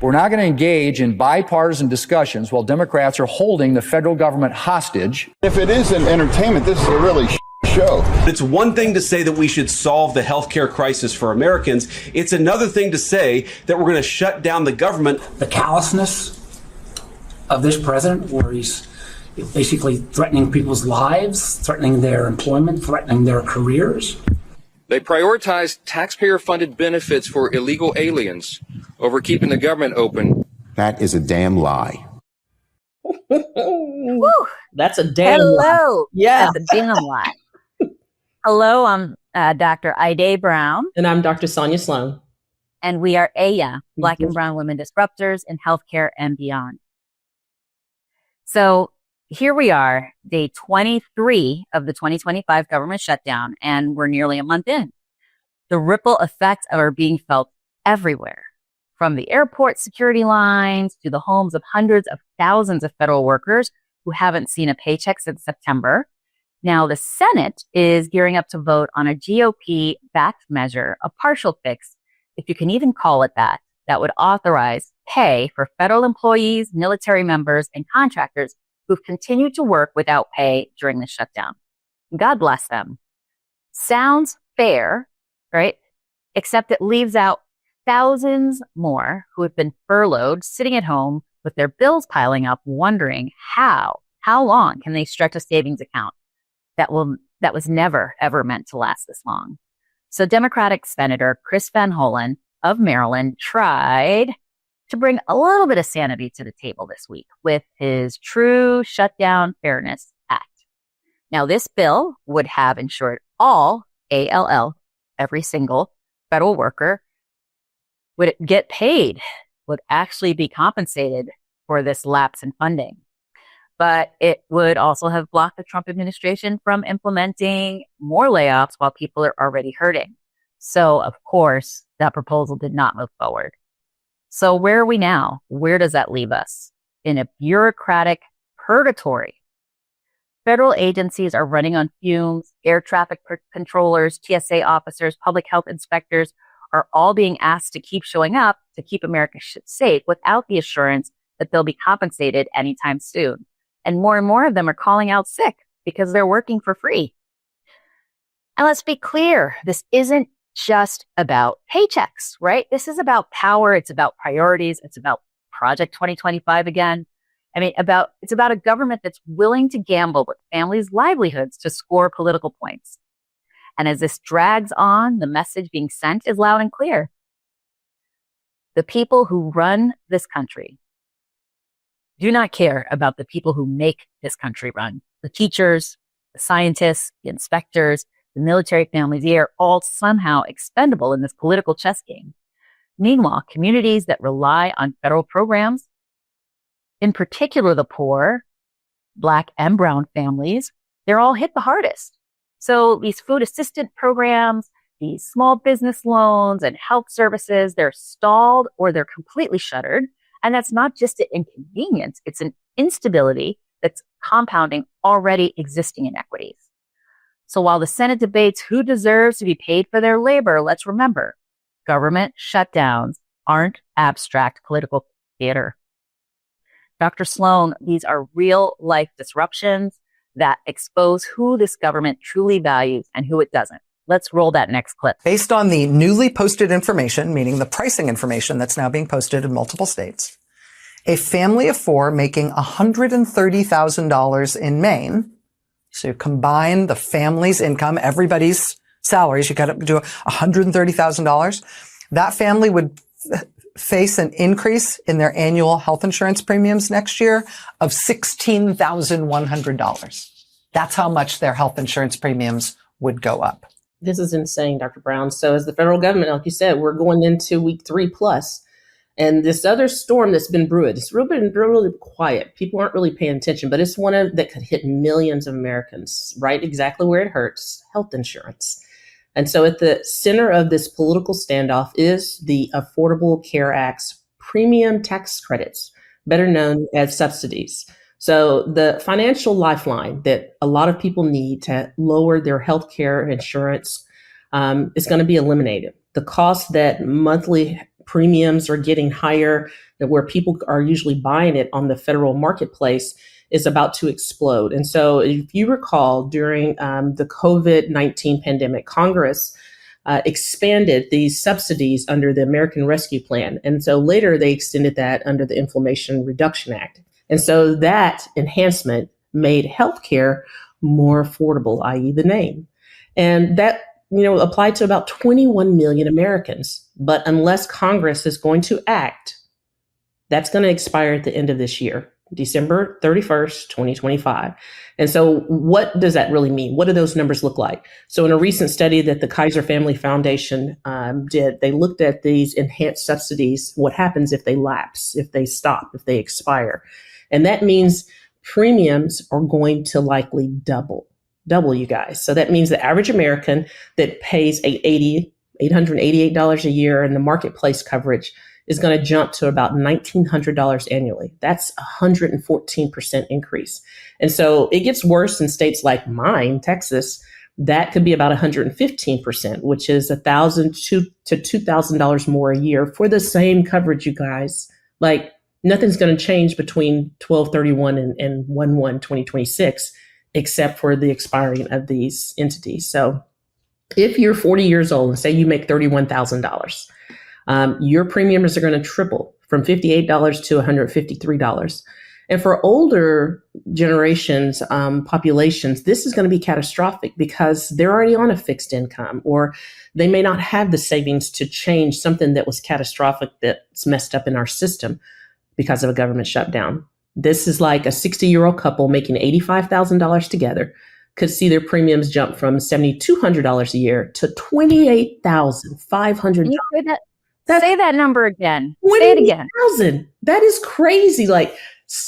We're not going to engage in bipartisan discussions while Democrats are holding the federal government hostage. If it isn't entertainment, this is a really show. It's one thing to say that we should solve the healthcare crisis for Americans. It's another thing to say that we're going to shut down the government. The callousness of this president, where he's basically threatening people's lives, threatening their employment, threatening their careers. They prioritize taxpayer-funded benefits for illegal aliens over keeping the government open. That is a damn lie. Woo. That's a damn lie. Hello. Yeah. That's a damn lie. Hello, I'm Dr. Haydée Brown. And I'm Dr. Sonya Sloan. And we are AYA, Black and Brown Women Disruptors in Healthcare and Beyond. So here we are, day 23 of the 2025 government shutdown, and we're nearly a month in. The ripple effects are being felt everywhere, from the airport security lines to the homes of hundreds of thousands of federal workers who haven't seen a paycheck since September. Now, the Senate is gearing up to vote on a GOP-backed measure, a partial fix, if you can even call it that would authorize pay for federal employees, military members, and contractors who've continued to work without pay during the shutdown. God bless them. Sounds fair, right? Except it leaves out thousands more who have been furloughed, sitting at home with their bills piling up, wondering how long can they stretch a savings account that was never, ever meant to last this long. So Democratic Senator Chris Van Hollen of Maryland tried to bring a little bit of sanity to the table this week with his True Shutdown Fairness Act. Now, this bill would have ensured all ALL, every single federal worker, would get paid, would actually be compensated for this lapse in funding. But it would also have blocked the Trump administration from implementing more layoffs while people are already hurting. So, of course, that proposal did not move forward. So where are we now? Where does that leave us? In a bureaucratic purgatory. Federal agencies are running on fumes. Air traffic controllers, TSA officers, public health inspectors are all being asked to keep showing up to keep America safe without the assurance that they'll be compensated anytime soon. And more of them are calling out sick because they're working for free. And let's be clear, this isn't just about paychecks, right? This is about power. It's about priorities. It's about Project 2025 again. I mean, it's about a government that's willing to gamble with families' livelihoods to score political points. And as this drags on, the message being sent is loud and clear. The people who run this country do not care about the people who make this country run. The teachers, the scientists, the inspectors, the military families, they are all somehow expendable in this political chess game. Meanwhile, communities that rely on federal programs, in particular the poor, Black and brown families, they're all hit the hardest. So these food assistance programs, these small business loans and health services, they're stalled or they're completely shuttered. And that's not just an inconvenience, it's an instability that's compounding already existing inequities. So while the Senate debates who deserves to be paid for their labor, let's remember, government shutdowns aren't abstract political theater. Dr. Sloan, these are real life disruptions that expose who this government truly values and who it doesn't. Let's roll that next clip. Based on the newly posted information, meaning the pricing information that's now being posted in multiple states, a family of four making $130,000 in Maine. So you combine the family's income, everybody's salaries, you got to do $130,000. That family would face an increase in their annual health insurance premiums next year of $16,100. That's how much their health insurance premiums would go up. This is insane, Dr. Brown. So as the federal government, like you said, we're going into week 3+. And this other storm that's been brewed, it's been really quiet. People aren't really paying attention, but it's one that could hit millions of Americans, right exactly where it hurts, health insurance. And so at the center of this political standoff is the Affordable Care Act's premium tax credits, better known as subsidies. So the financial lifeline that a lot of people need to lower their health care insurance is going to be eliminated. The cost that monthly premiums are getting higher, that where people are usually buying it on the federal marketplace is about to explode. And so if you recall, during the COVID-19 pandemic, Congress expanded these subsidies under the American Rescue Plan. And so later they extended that under the Inflation Reduction Act. And so that enhancement made healthcare more affordable, i.e. the name. And that, applied to about 21 million Americans. But unless Congress is going to act, that's going to expire at the end of this year, December 31st, 2025. And so what does that really mean? What do those numbers look like? So in a recent study that the Kaiser Family Foundation did, they looked at these enhanced subsidies, what happens if they lapse, if they stop, if they expire. And that means premiums are going to likely double, you guys. So that means the average American that pays $888 a year in the marketplace coverage is going to jump to about $1,900 annually. That's a 114% increase. And so it gets worse in states like mine, Texas. That could be about 115%, which is $1,000 to $2,000 more a year for the same coverage, you guys. Like, nothing's going to change between 12/31 and 1/1/2026, except for the expiring of these entities. So if you're 40 years old and say you make $31,000, your premiums are going to triple from $58 to $153. And for older generations, populations, this is going to be catastrophic because they're already on a fixed income, or they may not have the savings to change something that was catastrophic that's messed up in our system because of a government shutdown. This is like a 60-year-old couple making $85,000 together could see their premiums jump from $7,200 a year to $28,500. Say that number again. Say it again. 20,000. That is crazy. Like,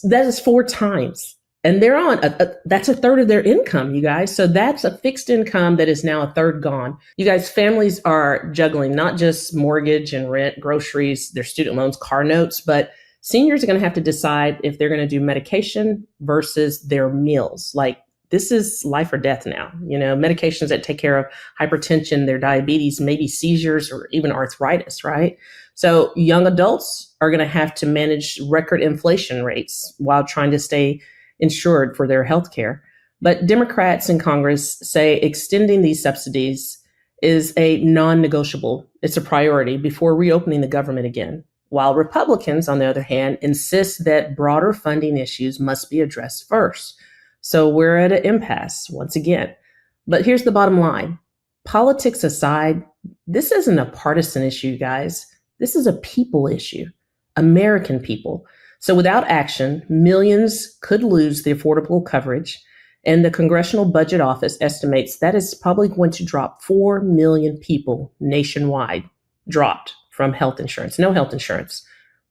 that is 4 times. And they're on, that's a third of their income, you guys. So that's a fixed income that is now a third gone. You guys, families are juggling not just mortgage and rent, groceries, their student loans, car notes, but seniors are going to have to decide if they're going to do medication versus their meals. Like, this is life or death now. Medications that take care of hypertension, their diabetes, maybe seizures, or even arthritis, right? So young adults are going to have to manage record inflation rates while trying to stay insured for their health care. But Democrats in Congress say extending these subsidies is a non-negotiable. It's a priority before reopening the government again. While Republicans, on the other hand, insist that broader funding issues must be addressed first. So we're at an impasse once again. But here's the bottom line. Politics aside, this isn't a partisan issue, guys. This is a people issue, American people. So without action, millions could lose the affordable coverage. And the Congressional Budget Office estimates that is probably going to drop 4 million people nationwide, dropped from health insurance. No health insurance,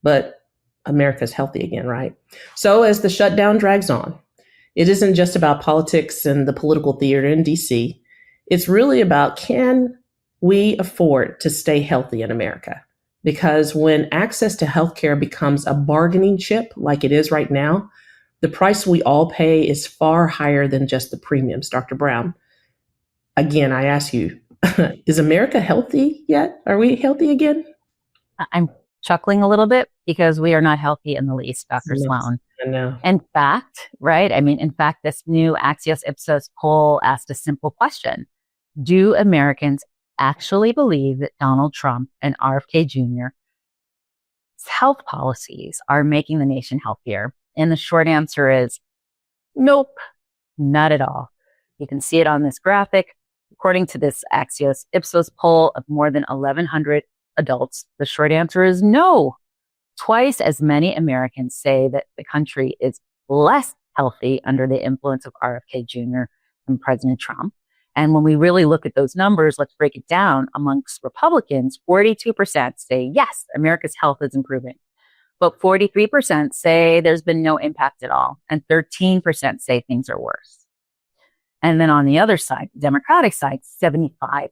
but America's healthy again, right? So as the shutdown drags on, it isn't just about politics and the political theater in DC. It's really about, can we afford to stay healthy in America? Because when access to healthcare becomes a bargaining chip like it is right now, the price we all pay is far higher than just the premiums, Dr. Brown. Again, I ask you, is America healthy yet? Are we healthy again? I'm chuckling a little bit because we are not healthy in the least, Dr. Sloan. I know. In fact, right? In fact, this new Axios Ipsos poll asked a simple question. Do Americans actually believe that Donald Trump and RFK Jr.'s health policies are making the nation healthier? And the short answer is nope, not at all. You can see it on this graphic. According to this Axios Ipsos poll of more than 1,100 adults, the short answer is no. Twice as many Americans say that the country is less healthy under the influence of RFK Jr. and President Trump. And when we really look at those numbers, let's break it down. Amongst Republicans, 42% say, yes, America's health is improving. But 43% say there's been no impact at all. And 13% say things are worse. And then on the other side, the Democratic side, 75%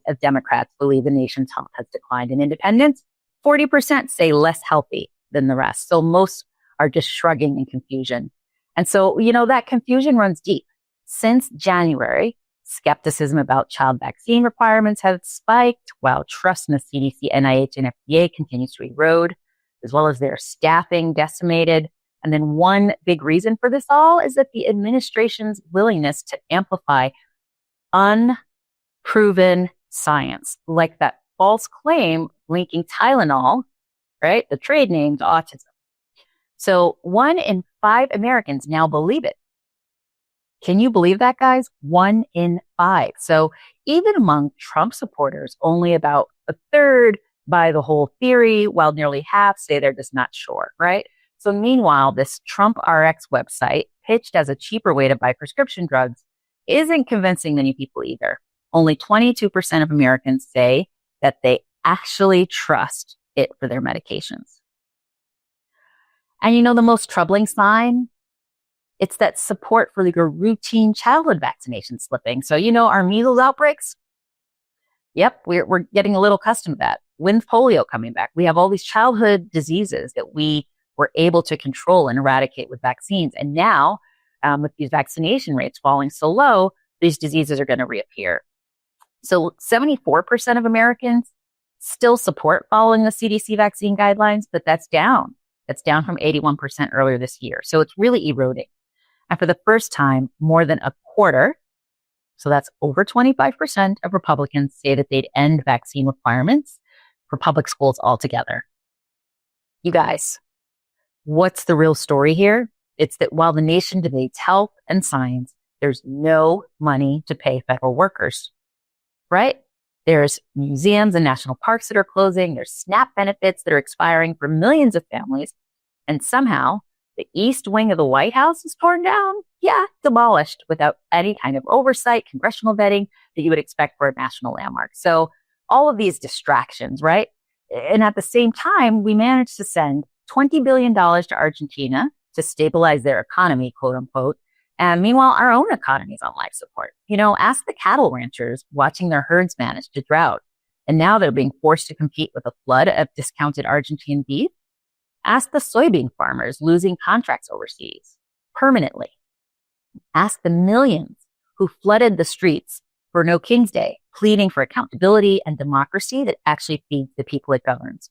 of Democrats believe the nation's health has declined. And independents, 40% say less healthy than the rest. So most are just shrugging in confusion. And so, that confusion runs deep. Since January, Skepticism about child vaccine requirements has spiked, while trust in the CDC, NIH, and FDA continues to erode, as well as their staffing decimated. And then one big reason for this all is that the administration's willingness to amplify unproven science, like that false claim linking Tylenol, right, the trade name, to autism. So 1 in 5 Americans now believe it. Can you believe that, guys? 1 in 5. So even among Trump supporters, only about a third buy the whole theory, while nearly half say they're just not sure, right? So meanwhile, this Trump RX website, pitched as a cheaper way to buy prescription drugs, isn't convincing many people either. Only 22% of Americans say that they actually trust it for their medications. And you know the most troubling sign? It's that support for your routine childhood vaccination slipping. So, you know, our measles outbreaks? Yep, we're getting a little accustomed to that. When's polio coming back? We have all these childhood diseases that we were able to control and eradicate with vaccines. And now, with these vaccination rates falling so low, these diseases are going to reappear. So 74% of Americans still support following the CDC vaccine guidelines, but that's down. That's down from 81% earlier this year. So it's really eroding. And for the first time, more than a quarter, so that's over 25% of Republicans say that they'd end vaccine requirements for public schools altogether. You guys, what's the real story here? It's that while the nation debates health and science, there's no money to pay federal workers, right? There's museums and national parks that are closing. There's SNAP benefits that are expiring for millions of families. And somehow the East Wing of the White House is torn down. Yeah, demolished without any kind of oversight, congressional vetting that you would expect for a national landmark. So all of these distractions, right? And at the same time, we managed to send $20 billion to Argentina to stabilize their economy, quote unquote. And meanwhile, our own economy is on life support. You know, ask the cattle ranchers watching their herds manage to drought. And now they're being forced to compete with a flood of discounted Argentine beef. Ask the soybean farmers losing contracts overseas permanently. Ask the millions who flooded the streets for No King's Day, pleading for accountability and democracy that actually feeds the people it governs.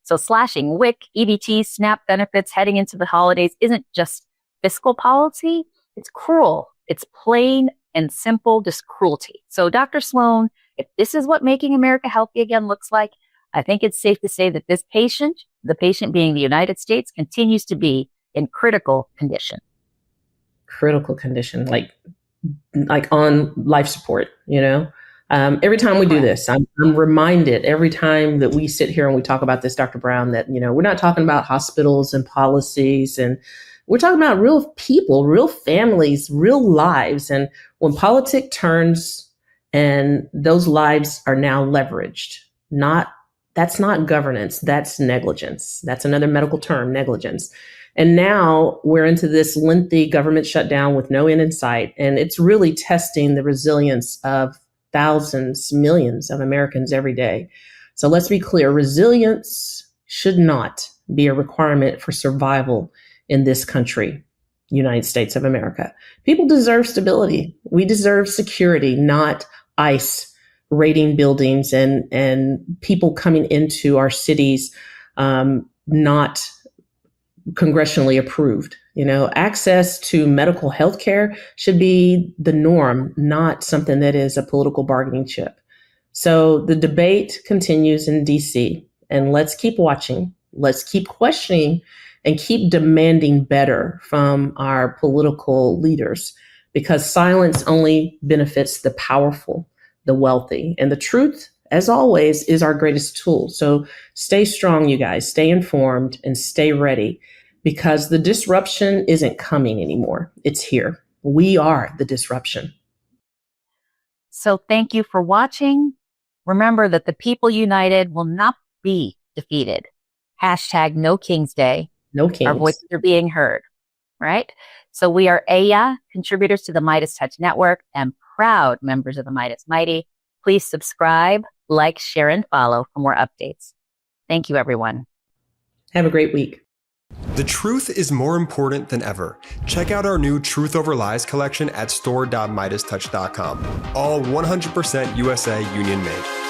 So slashing WIC, EBT, SNAP benefits heading into the holidays isn't just fiscal policy. It's cruel. It's plain and simple just cruelty. So Dr. Sloan, if this is what making America healthy again looks like, I think it's safe to say that this patient, the patient being the United States, continues to be in critical condition. Critical condition, like on life support, you know? Every time we do this, I'm reminded every time that we sit here and we talk about this, Dr. Brown, that, you know, we're not talking about hospitals and policies, and we're talking about real people, real families, real lives. And when politics turns and those lives are now leveraged, that's not governance, that's negligence. That's another medical term, negligence. And now we're into this lengthy government shutdown with no end in sight. And it's really testing the resilience of thousands, millions of Americans every day. So let's be clear, resilience should not be a requirement for survival in this country, United States of America. People deserve stability. We deserve security, not ICE raiding buildings and people coming into our cities not congressionally approved. You know, access to medical health care should be the norm, not something that is a political bargaining chip. So the debate continues in DC, and let's keep watching. Let's keep questioning and keep demanding better from our political leaders, because silence only benefits the powerful, the wealthy. And the truth, as always, is our greatest tool. So stay strong, you guys, stay informed and stay ready, because the disruption isn't coming anymore. It's here. We are the disruption. So thank you for watching. Remember that the people united will not be defeated. Hashtag No King's Day. No kings. Our voices are being heard, right? So we are AYA, contributors to the MeidasTouch network, and proud members of the Meidas Mighty. Please subscribe, like, share, and follow for more updates. Thank you, everyone. Have a great week. The truth is more important than ever. Check out our new Truth Over Lies collection at store.MeidasTouch.com. All 100% USA union made.